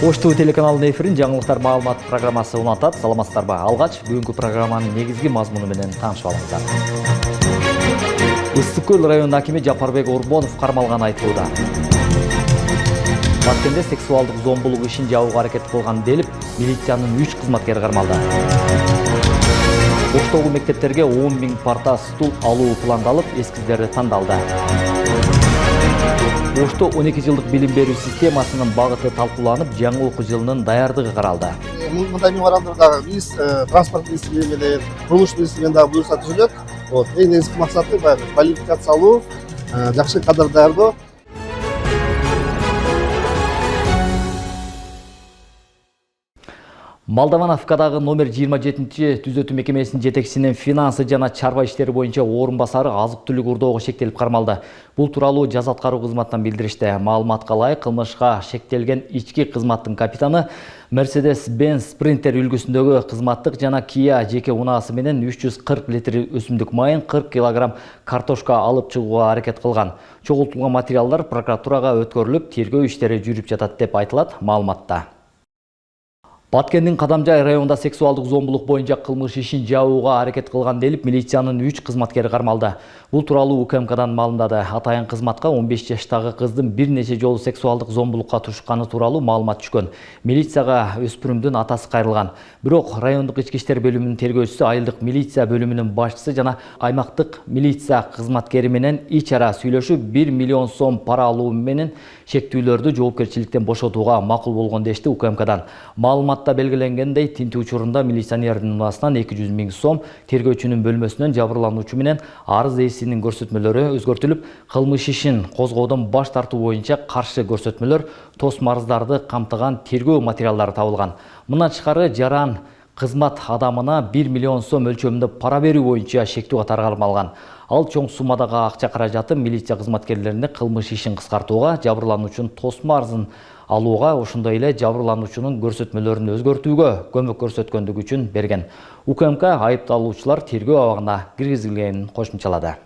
Ош ТВ телеканалынын эфирин жаңылыктар маалымат программасы улантат. Саламатсыздарбы? Алгач бүгүнкү программанын негизги мазмуну менен таанышып алыңыздар. Ыстык көл районунун акими Жапарбек Орбонов кармалган айтылууда. Баткенде сексуалдык зомбулук ишин жабууга аракет кылган делип, милициянын 3 кызматкери кармалды. Оштогу мектептерге 10 000 парта стул алуу пландалып, эскиздери тандалды. Ошто 12 жылдык билим берүү системасынын багыты талкууланып, жаңы окуу жылынын даярдыгы каралды. Мындай меморандумда биз транспорт министрлиги менен, курулуш министрлигинин дагы буюрса түзүлөт. Эң негизги максаты баягы квалификация алуу, жакшы кадр даярдоо. Молдовановкадагы номер 27 түзөтүү мекемесинин жетекчисинин финансы жана чарба иштери боюнча орун басары азык-түлүк урдоого шектелип кармалды. Бул тууралуу жаза аткаруу кызматынан билдиришти. Маалыматка ылайык, кылмышка шектелген ички кызматтын капитаны Mercedes-Benz Sprinter үлгүсүндөгү кызматтык жана Kia жеке унаасы менен 340 литр өсүмдүк майын, 40 килограмм картошка алып чыгууга аракет кылган. Чогултулган материалдар прокуратурага өткөрүлүп, тергөө иштери жүрүп жатат деп айтылат маалыматта. Баткендин Кадамжай районунда сексуалдык зомбулук боюнча кылмыш ишин жабууга аракет кылган делип, милициянын 3 кызматкери кармалды. Бул тууралуу УКМКдан маалымдады. Атайын кызматка 15 жаштагы кыздын бир нече жолу сексуалдык зомбулукка турушканы тууралуу маалымат түшкөн. Милицияга өспүрүмдүн атасы кайрылган. Бирок райондук ички иштер бөлүмүнүн тергөөчүсү, айылдык милиция бөлүмүнүн башчысы жана аймактык милиция кызматкери менен ич ара сүйлөшүп, 1 миллион сом пара алуу менен шектүүлөрдү жоопкерчиликтен бошотууга макул болгон дешти УКМКдан. Маалыматта белгиленгендей, тинтүү учурунда милиционердин унаасынан 200 000 сом, тергөөчүнүн бөлмөсүнөн жабырлануучу менен арыз ээсинин көрсөтмөлөрү өзгөртүлүп, кылмыш ишин козгоодон баш тартуу боюнча каршы көрсөтмөлөр, тосма арыздарды камтыган тергөө материалдары табылган. Мындан тышкары жаран кызмат адамына 1 миллион сом өлчөмүндө пара берүү боюнча шектүү катары кармалган. Ал чоң суммадагы акча каражаты милиция кызматкерлерине кылмыш ишин кыскартууга, жабырлануучунун тосма арызын алууга, ошондой эле жабырлануучунун көрсөтмөлөрүн өзгөртүүгө көмөк көрсөткөндүгү үчүн берген. УКМК айыпталуучулар тергөө абагына киргизилгенин кошумчалады.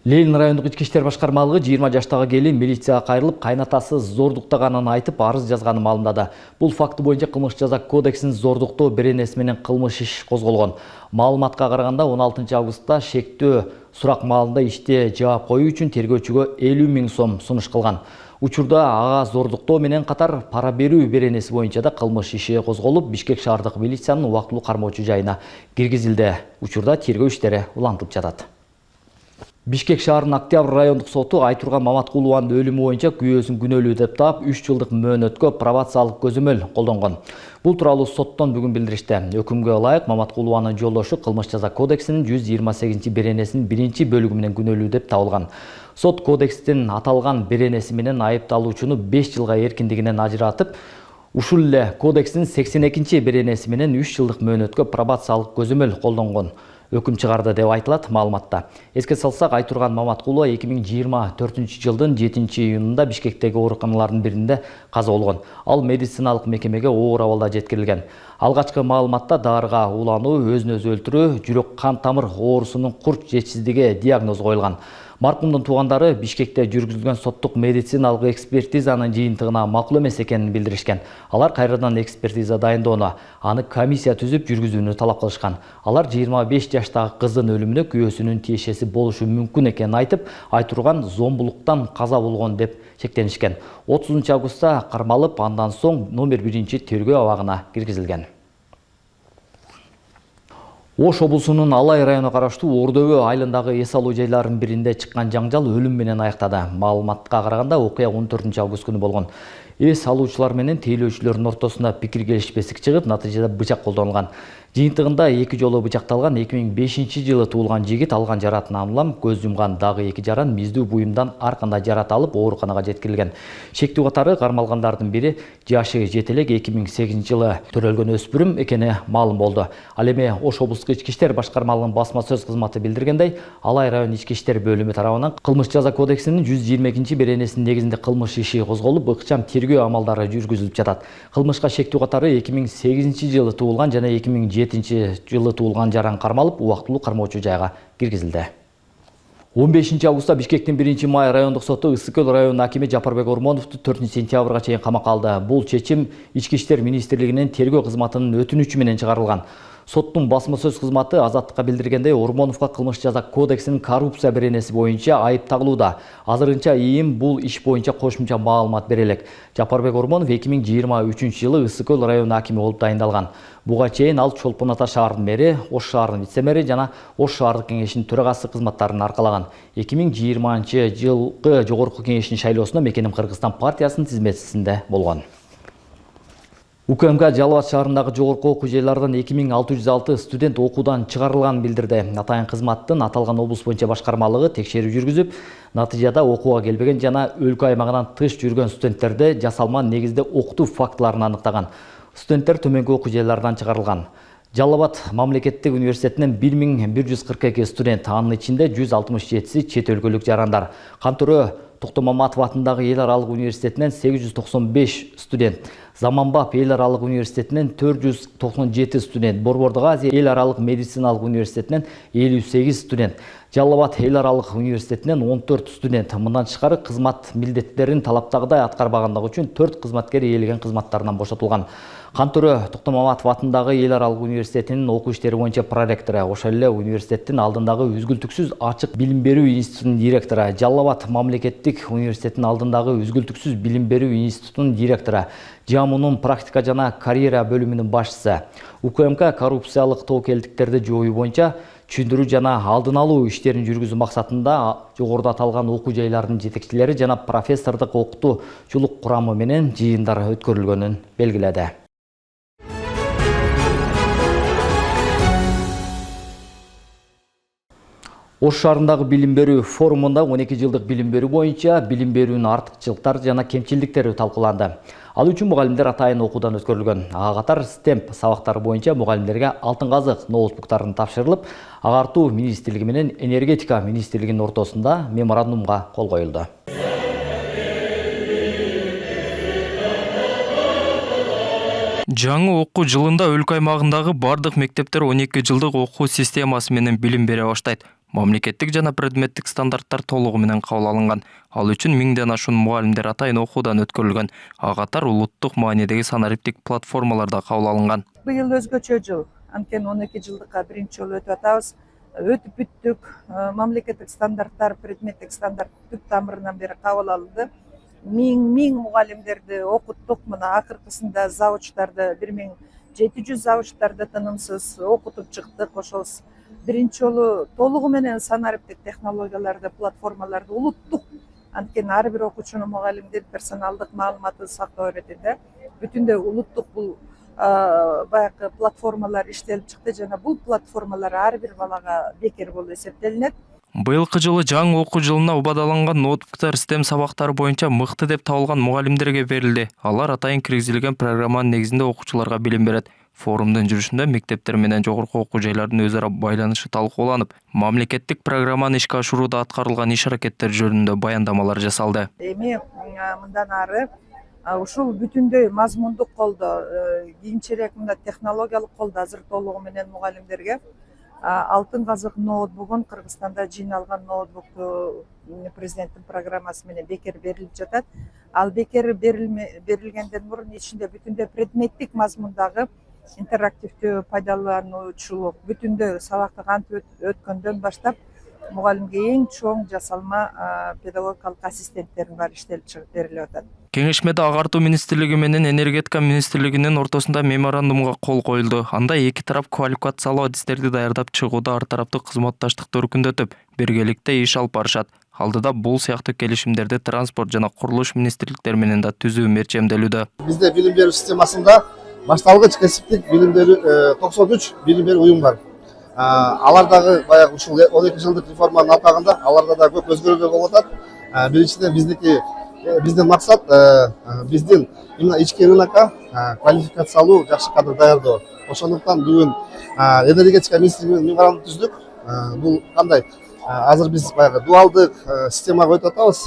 Ленин райондук ички иштер башкармалыгы 20 жаштагы келин милицияга кайрылып, кайнатасы зордуктаганын айтып, арыз жазганын маалымдады. Бул факты боюнча кылмыш жаза кодексинин зордуктоо беренеси менен кылмыш иш козголгон. Маалыматка караганда 16 августта шектөө сурак маалында иште жаап коюу үчүн тергөөчүгө 50 000 сом сунуш кылган. Учурда ага зордуктоо менен катар пара берүү беренеси боюнча да кылмыш иши козголуп, Бишкек шаардык милициянын убактылуу кармоочу жайына киргизилди. Учурда тергөө иштери улантылып жатат. Бишкек шаарынын Октябрь райондук соту Айтурган Маматкулованын өлүмү боюнча күбөсүн күнөөлүү деп таап, 3 жылдык мөөнөткө пробациялык көзөмөл колдонгон. Бул тууралуу соттон бүгүн билдиришти. Өкүмгө ылайык Маматкулованын жолдошу кылмыш жаза кодексинин 128 беренесинин 1-бөлүгү менен күнөөлүү деп табылган. Сот кодекстин аталган беренеси менен айыпталуучуну 5 жылга эркиндигинен ажыратып, ушул эле кодекстин 82 беренеси менен 3 жылдык мөөнөткө пробациялык көзөмөл колдонгон. Өкүм чыгарды деп айтылат маалыматта. Эске салсак, Айтурган Маматкулова 2024 жылдын 7-июнунда Бишкектеги ооруканалардын биринде каза болгон. Ал медициналык мекемеге оор абалда жеткирилген. Алгачкы маалыматта дарыга улануу, өзүн өзү өлтүрүү, жүрөк кан тамыр оорусунун курч жетишсиздиги диагнозу коюлган. Маркумдун туугандары Бишкекте жүргүзүлгөн соттук медициналык экспертизанын жыйынтыгына макул эмес экенин билдиришкен. Алар кайрадан экспертиза дайындоону, аны комиссия түзүп жүргүзүүнү талап кылышкан. Алар 25 жаштагы кыздын өлүмүнө күбөсүнүн тиешеси болушу мүмкүн экенин айтып, Айтурган зомбулуктан каза болгон деп шектенишкен. 30 августта кармалып, андан соң номер 1 тергөө абагына киргизилген. Ош облусунун Алай районуна караштуу Ордөбө айылындагы эс алуу жайларынын биринде чыккан жаңжал өлүм менен аяктады. Маалыматка караганда окуя 14 август күнү болгон. Эс алуучулар менен тейлөөчүлөрдүн ортосунда пикир келишпестик чыгып, натыйжада бычак колдонулган. Жыйынтыгында 2 жолу бычакталган 2005 жылы туулган жигит алган жаратын амлам, көз жумган дагы 2 жаран миздүү буюмдан ар кандай жарат алып ооруканага жеткирилген. Шектүү катары кармалгандардын бири жашы жетелек 2008 жылы төрөлгөн өспүрүм экени маалым болду. Ал эми Ош облустук ички иштер башкармалыгынын басма сөз кызматы билдиргендей, Алай район ички иштер бөлүмү тарабынан кылмыш жаза кодексинин 122 беренесинин негизинде кылмыш иши козголуп, ыкчам тергөө амалдары жүргүзүлүп жатат. Кылмышка шектүү катары 2008 жылы туулган жана 2007 жылы туулган жаран кармалып, убактылуу кармоочу жайга киргизилди. 15 августта Бишкектин 1-май райондук соту Ысык Көл районунун акими Жапарбек Ормоновду 4 сентябрга чейин камакка алды. Бул чечим Ички иштер министрлигинин тергөө кызматынын өтүнүчү менен чыгарылган. Соттун басма сөз кызматы Азаттыкка билдиргендей, Ормоновго кылмыш жаза кодексинин коррупция беренеси боюнча айып тагылууда. Азырынча ИИМ бул иш боюнча кошумча маалымат бере элек. Жапарбек Ормонов 2023-жылы Ысык Көл районунун акими болуп дайындалган. Буга чейин ал Чолпон Ата шаарынын мэри, Ош шаарынын вице-мэри жана Ош шаардык кеңешинин төрагасы кызматтарын аркалаган. 2020-жылкы жогорку кеңештин шайлоосунда Мекеним Кыргызстан партиясынын тизмесинде болгон. УКМК Жалал Абад шаарындагы жогорку окуу жайлардан 2606 студент окуудан чыгарылганын билдирди. Атайын кызматтын аталган облус боюнча башкармалыгы текшерүү жүргүзүп, натыйжада окууга келбеген жана өлкө аймагынан тыш жүргөн студенттерди жасалма негизде окутуу фактыларын аныктаган. Студенттер төмөнкү окуу жайлардан чыгарылган. Жалал Абад мамлекеттик университетинен 1142 студент, анын ичинде 167си чет өлкөлүк жарандар. Кантөрө Токтомаматов атындагы эл аралык университетинен 895 студент, Заманбап эл аралык университетинен 497 студент, Борбордук Азия эл аралык медициналык университетинен 58 студент, Жалал Абад эл аралык университетинен 14 студент. Мындан тышкары кызмат милдеттерин талаптагыдай аткарбагандыгы үчүн 4 кызматкер ээлеген кызматтарынан бошотулган. Кантөрө Токтомаматов атындагы эл аралык университетинин окуу иштери боюнча проректору, ошол эле университеттин алдындагы үзгүлтүксүз ачык билим берүү институтунун директору, Жалал Абад мамлекеттик университетинин алдындагы үзгүлтүксүз билим берүү институтунун директору, Жамунун практика жана карьера бөлүмүнүн башчысы. УКМК коррупциялык тобокелдиктерди жоюу боюнча түшүндүрүү жана алдын алуу иштерин жүргүзүү максатында жогоруда аталган окуу жайлардын жетекчилери жана профессордук окутуучулук курамы менен жыйындар өткөрүлгөнүн белгиледи. Ош шаарындагы билим берүү форумунда 12 жылдык билим берүү боюнча билим берүүнүн артыкчылыктары жана кемчиликтери талкууланды. Ал үчүн мугалимдер атайын окуудан өткөрүлгөн. Ага катар стемп сабактары боюнча мугалимдерге алтын казык ноутбуктарын тапшырылып, агартуу министрлиги менен энергетика министрлигинин ортосунда меморандумга кол коюлду. Жаңы окуу жылында өлкө аймагындагы бардык мектептер 12 жылдык окуу системасы менен билим бере баштайт. Мамлекеттик жана предметтик стандарттар толугу менен кабыл алынган. Ал үчүн 1000ден ашуун мугалимдер атайын окуудан өткөрүлгөн. Ага катар улуттук маанидеги санариптик платформаларда кабыл алынган. Быйыл өзгөчө жыл. Анткени 12 жылдыкка биринчи жолу өтүп атабыз. Өтүп бүттүк. Мамлекеттик стандарттар, предметтик стандарт түп тамырынан бери кабыл алынды. Миң мугалимдерди окуттук. Мына акыркысында завучтарды 1700 завучтарды тынымсыз окутуп чыктык. Ошол биринчи жолу толугу менен санариптик технологияларды, платформаларды улуттук. Анткени ар бир окуучунун мугалимдин персоналдык маалыматын сактоо иретинде. Бүтүндөй улуттук бул баягы платформалар иштелип чыкты жана бул платформалар ар бир балага бекер болуп эсептелинет. Быйылкы жылы жаңы окуу жылына убадаланган ноутбуктар STEM сабактары боюнча мыкты деп табылган мугалимдерге берилди. Алар атайын киргизилген программанын негизинде окуучуларга билим берет. Форумдун жүрүшүндө мектептер менен жогорку окуу жайлардын өз ара байланышы талкууланып, мамлекеттик программаны ишке ашырууда аткарылган иш-аракеттер жөнүндө баяндамалар жасалды. Эми мындан ары ушул бүтүндөй мазмундук колдоо, кийинчерээк мына технологиялык колдоо азыр толугу менен мугалимдерге алтын казык ноутбугун Кыргызстанда жыйналган ноутбукту президенттин программасы менен бекер берилип жатат. Ал бекер берилгенден мурун ичинде бүтүндөй предметтик мазмундагы интерактивдүү пайдалануучулук, бүтүндөй сабакты кантип өткөндөн баштап мугалимге эң чоң жасалма педагогикалык ассистенттердин баары иштелип берилип атат. Кеңешмеде агартуу министрлиги менен энергетика министрлигинин ортосунда меморандумга кол коюлду. Анда эки тарап квалификациялуу адистерди даярдап чыгууда ар тараптык кызматташтыкты өркүндөтүп, биргеликте иш алып барышат. Алдыда бул сыяктуу келишимдерди транспорт жана курулуш министрликтери менен да түзүү мерчемделүүдө. Бизде билим берүү системасында башталгыч кесиптик билим берүү 93 билим берүү уюм бар. Алардагы баягы ушул 12 жылдык реформанын алкагында аларда да көп өзгөрүүлөр болуп атат. Биринчиден биздин максат биздин именно ички рынокко квалификациялуу жакшы кадр даярдоо. Ошондуктан бүгүн энергетика министрлиги менен меморандум түздүк. Бул кандай? Азыр биз баягы дуалдык системага өтүп атабыз.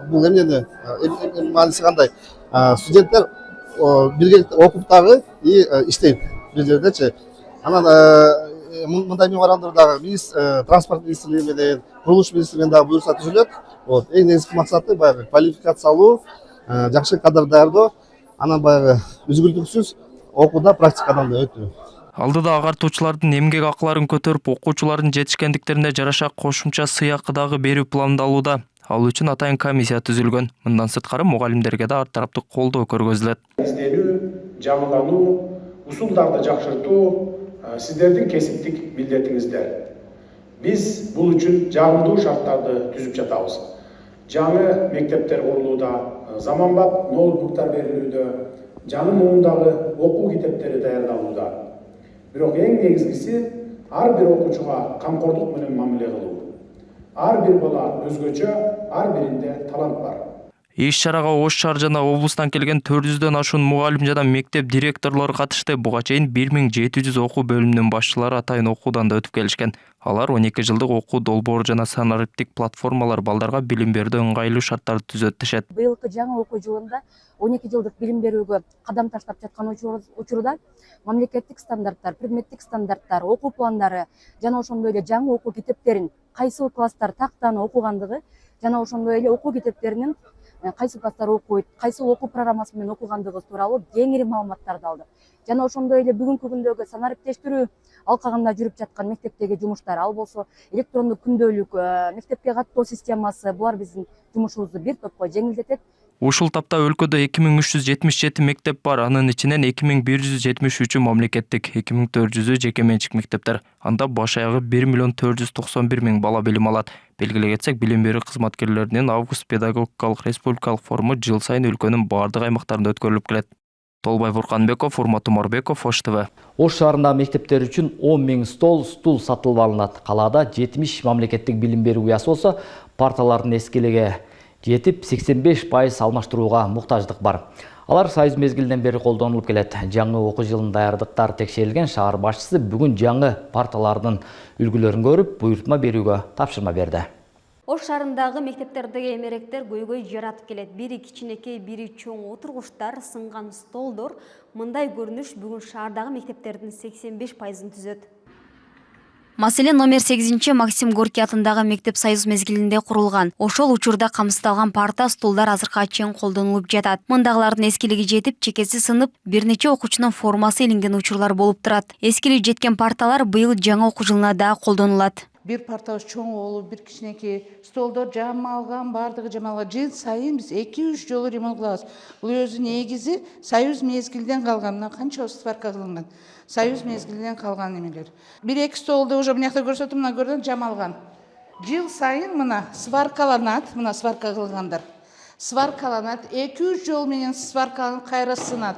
Бул эмнени мааниси кандай? Студенттер биргеликте окуп дагы и иштейт бир жердечи. Анан мындай меморандум дагы транспорт министрлиги менен курулуш министрлиги менен дагы буюрса түзүлөт. Вот эң негизги максаты баягы квалификациялуу, жакшы кадр даярдоо, анан баягы үзгүлтүксүз окууда практикадан да өтүү. Алдыда агартуучулардын эмгек акыларын көтөрүп, окуучулардын жетишкендиктерине жараша кошумча сыйакы дагы берүү пландалууда. Ал үчүн атайын комиссия түзүлгөн. Мындан сырткары мугалимдерге да ар тараптык колдоо көргөзүлөт. Изденүү, жаңылануу, усулдарды жакшыртуу сиздердин кесиптик милдетиңиздер. Биз бул үчүн жагымдуу шарттарды түзүп жатабыз. Жаңы мектептер курулууда, заманбап ноутбуктар берилүүдө, жаңы муундагы окуу китептери даярдалууда. Бирок эң негизгиси ар бир окуучуга камкордук менен мамиле кылуу. Ар бир бала өзгөчө, ар биринде талант бар. Иш-чарага Ош шаар жана облустан келген 400дөн ашуун мугалим жана мектеп директорлору катышты. Буга чейин 1700 окуу бөлүмүнүн башчылары атайын окуудан да өтүп келишкен. Алар 12 жылдык окуу долбоору жана санариптик платформалар балдарга билим берүүдө ыңгайлуу шарттарды түзөт дешет. Быйылкы жаңы окуу жылында 12 жылдык билим берүүгө кадам таштап жаткан учурда мамлекеттик стандарттар, предметтик стандарттар, окуу пландары жана ошондой эле жаңы окуу китептерин кайсыл класстар тактаны окугандыгы жана ошондой эле окуу китептеринин кайсы класстар окуйт, кайсыл окуу программасы менен окугандыгы тууралуу кеңири маалыматтарды алды. Жана ошондой эле бүгүнкү күндөгү санариптештирүү алкагында жүрүп жаткан мектептеги жумуштар, ал болсо электрондук күндөлүк, мектепке каттоо системасы, булар биздин жумушубузду бир топко жеңилдетет. Ушул тапта өлкөдө 2377 мектеп бар, анын ичинен 2173 мамлекеттик, 2400 жеке менчик мектептер. Анда баш аягы 1 491 000 бала билим алат. Белгилей кетсек, билим берүү кызматкерлеринин август педагогикалык республикалык форуму жыл сайын өлкөнүн бардык аймактарында өткөрүлүп келет. Толбай Фурканбеков, Урмат Умарбеков, Ош ТВ. Ош шаарындагы мектептер үчүн 10 000 стул сатылып алынат. Калаада 70 мамлекеттик билим берүү уясы болсо, парталардын эскилиге жетип 85% алмаштырууга муктаждык бар. Алар союз мезгилинен бери колдонулуп келет. Жаңы окуу жылын даярдыктар текшерилген шаар башчысы бүгүн жаңы парталардын үлгүлөрүн көрүп, буйртма берүүгө тапшырма берди. Ош шаарындагы мектептердеги эмеректер көйгөй жаратып келет. Бири кичинекей, бири чоң отургучтар, сынган столдор. Мындай көрүнүш бүгүн шаардагы мектептердин 85%-ын түзөт. Маселен, номер 8 Максим Горький атындагы мектеп союз мезгилинде курулган. Ошол учурда камсыздалган парта, стулдар азыркыга чейин колдонулуп жатат. Мындагылардын эскилиги жетип, чекеси сынып, бир нече окуучунун формасы илинген учурлар болуп турат. Эскилиги жеткен парталар быйыл жаңы окуу жылына да колдонулат. Бир партабыз чоң болуп, бир кичинекей столдор жамалган, бардыгы жамалган. Жыл сайын биз 2-3 жолу ремонт кылабыз. Бул өзү негизи союз мезгилден калган. Мына канча сварка кылынган. Союз мезгилинен калган эмелер. 1-2 столду уже мынакта көрсөтөм, мына көрдүң жамалган. Жыл сайын мына сваркаланат, мына сварка кылгандар. Сваркаланат, 2-3 жол менен сваркаланып кайра сынат.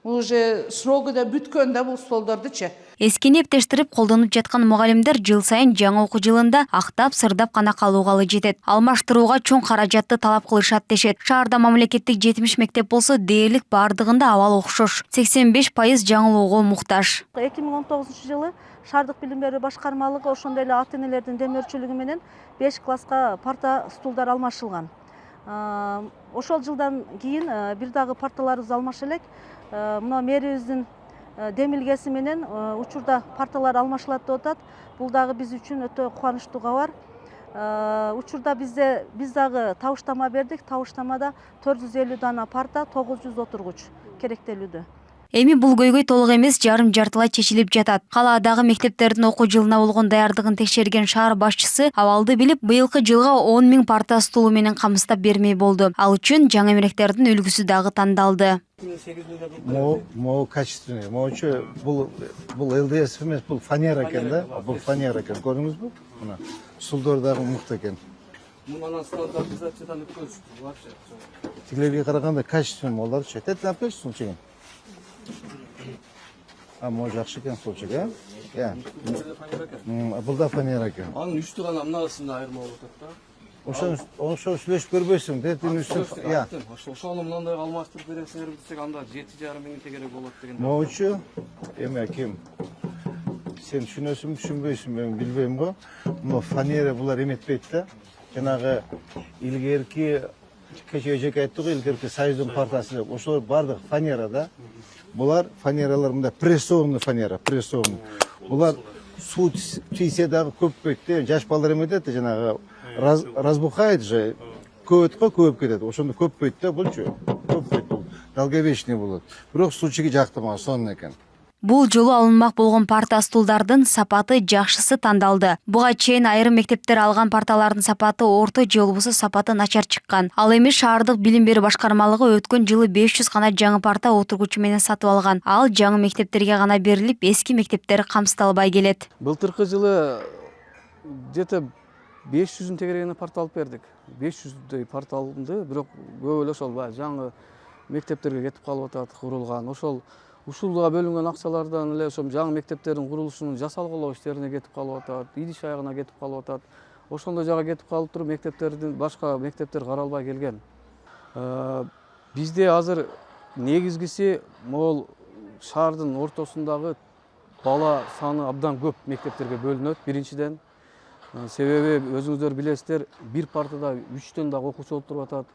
Уже срогу да бүткөн да бул столдордучу. Эскини эптештирип колдонуп жаткан мугалимдер жыл сайын жаңы окуу жылында актап, сырдап гана калууга жетет. Алмаштырууга чоң каражатты талап кылышат дешет. Шаарда мамлекеттик 70 мектеп болсо, дээрлик бардыгында абал окшош. 85% жаңылоого муктаж. 2019 жылы шаардык билим берүү башкармалыгы ошондой эле ата-энелердин демөөрчүлүгү менен 5 класска парта, стулдар алмашылган. Ошол жылдан кийин бир дагы парталарыбыз алмаша элек. Мына мэрибиздин демилгеси менен учурда парталар алмашылат деп атат. Бул дагы биз үчүн өтө кубанычтуу кабар. Учурда биз дагы табыштама бердик. Табыштамада 450 дана парта, 900 отургуч керектелүүдө. Эми бул көйгөй толук эмес, жарым-жартылай чечилип жатат. Калаадагы мектептердин окуу жылына болгон даярдыгын текшерген шаар башчысы абалды билип, быйылкы жылга 10 000 парта, стулу менен камсыздап бермей болду. Ал үчүн жаңы эмеректердин үлгүсү дагы тандалды. Могу качественный, могучу бул ЛДС эмес, бул фанера экен да, бул фанера экен, көрдүңүзбү? Мына стулдор дагы мыкты экен. Мунун стандартизациядан өткөрүштү вообще. Тигилерге караганда качественный болорчу. Тетин алып берчи сулчугун. Могу жакшы экен сулчук, Бул да фанера экен. Анын үстү гана мынасында айырма болуп атат да. Ошо сүйлөшүп көрбөйсүң, тетин үстү, Ошону мындай алмаштырып бересиңер десек, анда 7,5 миң тегерек болот деген. Могучу, эме ким? Сен түшүнөсүңбү, түшүнбөйсүңбү, мен билбейм го. Мына фанера булар эметпейт да. Жанагы илгерки жеке айттык, илгерки союздун партасы, ошолор бардык фанера да. Булар фанералар мында прессованный фанера, прессованный. Булар суу тийсе дагы көппөйт да. Жаш балдар эметет, жанагы разбухает же. Көбөйт көп кетет. Ошондо көппөйт да, булчу. Көппөйт бул. Долговечный болот. Бирок сучуги жактырмаган сонун экен. Бул жолу алынмак болгон парта стулдардын сапаты жакшысы тандалды. Буга чейин айрым мектептер алган парталардын сапаты орто же болбосо сапаты начар чыккан. Ал эми шаардык билим берүү башкармалыгы өткөн жылы 500 гана жаңы парта отургучу менен сатып алган. Ал жаңы мектептерге гана берилип, эски мектептер камсыздалбай келет. Былтыркы жылы где-то 500 тегерегине парта алып бердик. 500 парта алынды, бирок көп эле ошол жаңы мектептерге кетип калып атат, курулган. Ушулга бөлүнгөн акчалардан эле ошол жаңы мектептердин курулушунун жасалгылоо иштерине кетип калып атат, идиш аягына кетип калып атат. Ошондой жага кетип калып туруп мектептердин башка мектептер каралбай келген. Бизде азыр негизгиси могул шаардын ортосундагы бала саны абдан көп мектептерге бөлүнөт. Биринчиден, себеби өзүңүздөр билесиздер, бир партада 3төн дагы окуучу отуруп атат.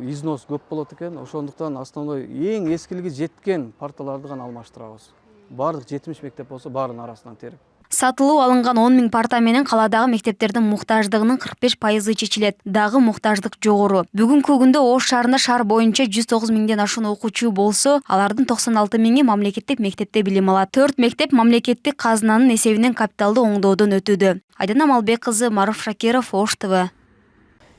Износ көп болот экен. Ошондуктан основной эң эскилиги жеткен парталарды гана алмаштырабыз. Бардык 70 мектеп болсо баарынын арасынан терип. Сатылуу алынган 10 000 парта менен каладагы мектептердин муктаждыгынын 45% чечилет. Дагы муктаждык жогору. Бүгүнкү күндө Ош шаарында шаар боюнча 109 000ден ашуун окуучу болсо, алардын 96 000 мамлекеттик мектепте билим алат. 4 мектеп мамлекеттик казынанын эсебинен капиталды оңдоодон өтүүдө. Айдана Малбек кызы, Маруф Шакиров, Ош ТВ.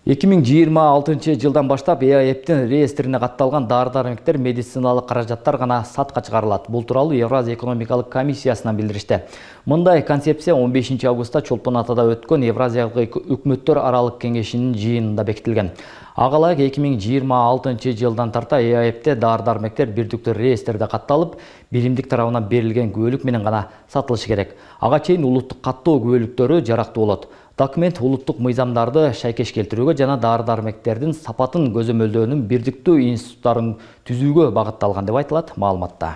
2026 жылдан баштап ЭАЭПтин реестрине катталган дары-дармектер, медициналык каражаттар гана сатка чыгарылат. Бул тууралуу Евразия экономикалык комиссиясынан билдиришти. Мындай концепция 15 августта Чолпон Атада өткөн Евразиялык өкмөттөр аралык кеңешинин жыйынында бекитилген. Ага ылайык 2026 жылдан тарта ЭАЭПте дары-дармектер бирдиктүү реестрде катталып, билимдик тарабынан берилген күбөлүк менен гана сатылышы керек. Ага чейин улуттук каттоо күбөлүктөрү жарактуу болот. Документ улуттук мыйзамдарды шайкеш келтирүүгө жана дары-дармектердин сапатын көзөмөлдөөнүн бирдиктүү институттарын түзүүгө багытталган деп айтылат маалыматта.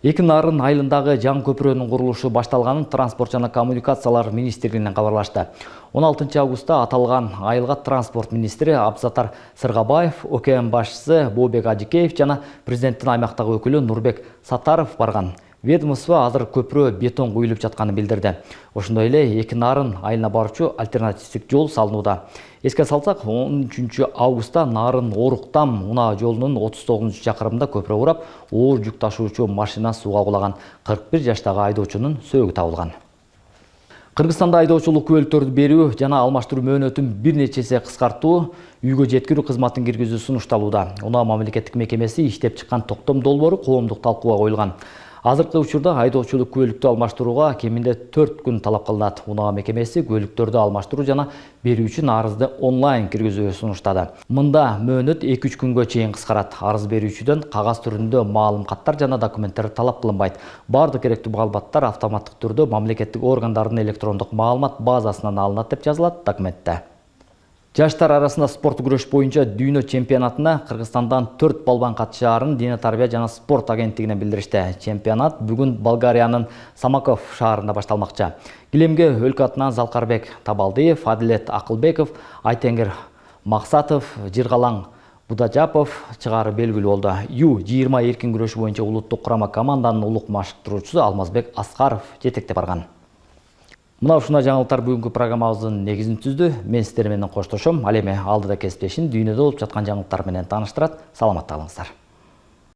Эки нарын айылындагы жаңы көпүрөнүн курулушу башталганын Транспорт жана коммуникациялар министрлигинен кабарлашты. 16 августта аталган айылга транспорт министри Абзатар Сыргабаев, ОКМ башчысы Бообек Ажикеев жана президенттин аймактагы өкүлү Нурбек Сатаров барган. Ведомство азыр көпүрө бетон куюлуп жатканын билдирди. Ошондой эле эки нарын айылына барчу альтернативдик жол салынууда. Эске салсак, 13 августта Нарын Оруктам унаа жолунун 39 чакырымында көпүрө урап, оор жүк ташуучу машина сууга кулаган. 41 жаштагы айдоочунун сөөгү табылган. Кыргызстанда айдоочулук күбөлүктөрдү берүү жана алмаштыруу мөөнөтүн бир нече эсе кыскартуу үйгө жеткирүү кызматын киргизүү сунушталууда. Унаа мамлекеттик мекемеси иштеп чыккан токтом долбоору коомдук талкууга коюлган. Азыркы учурда айдоочулук күбөлүктү алмаштырууга кеминде 4 күн талап кылынат. Унаа мекемеси күбөлүктөрдү алмаштыруу жана берүү үчүн арызды онлайн киргизүүгө сунуштады. Мында мөөнөт 2-3 күнгө чейин кыскарат. Арыз берүүчүдөн кагаз түрүндө маалым каттар жана документтер талап кылынбайт. Бардык керектүү маалыматтар автоматтык түрдө мамлекеттик органдардын электрондук маалымат базасынан алынат деп жазылат документте. Жаштар арасында спорт күрөш боюнча дүйнө чемпионатына Кыргызстандан 4 балбан катышаарын Дене тарбия жана спорт агенттигинен билдиришти. Чемпионат бүгүн Болгариянын Самоков шаарында башталмакчы. Килемге өлкө атынан Залкарбек Табалдиев, Адилет Акылбеков, Айтеңир Максатов, Жыргалаң Будажапов чыгары белгилүү болду. Ю-20 эркин күрөш боюнча улуттук курама команданын улук машыктыруучусу Алмазбек Аскаров жетектеп барган. Мына ушундай жаңылыктар бүгүнкү программабыздын негизин түздү. Мен сиздер менен коштошом. Ал эми алдыда кесиптешин дүйнөдө болуп жаткан жаңылыктар менен тааныштырат. Саламатта калыңыздар.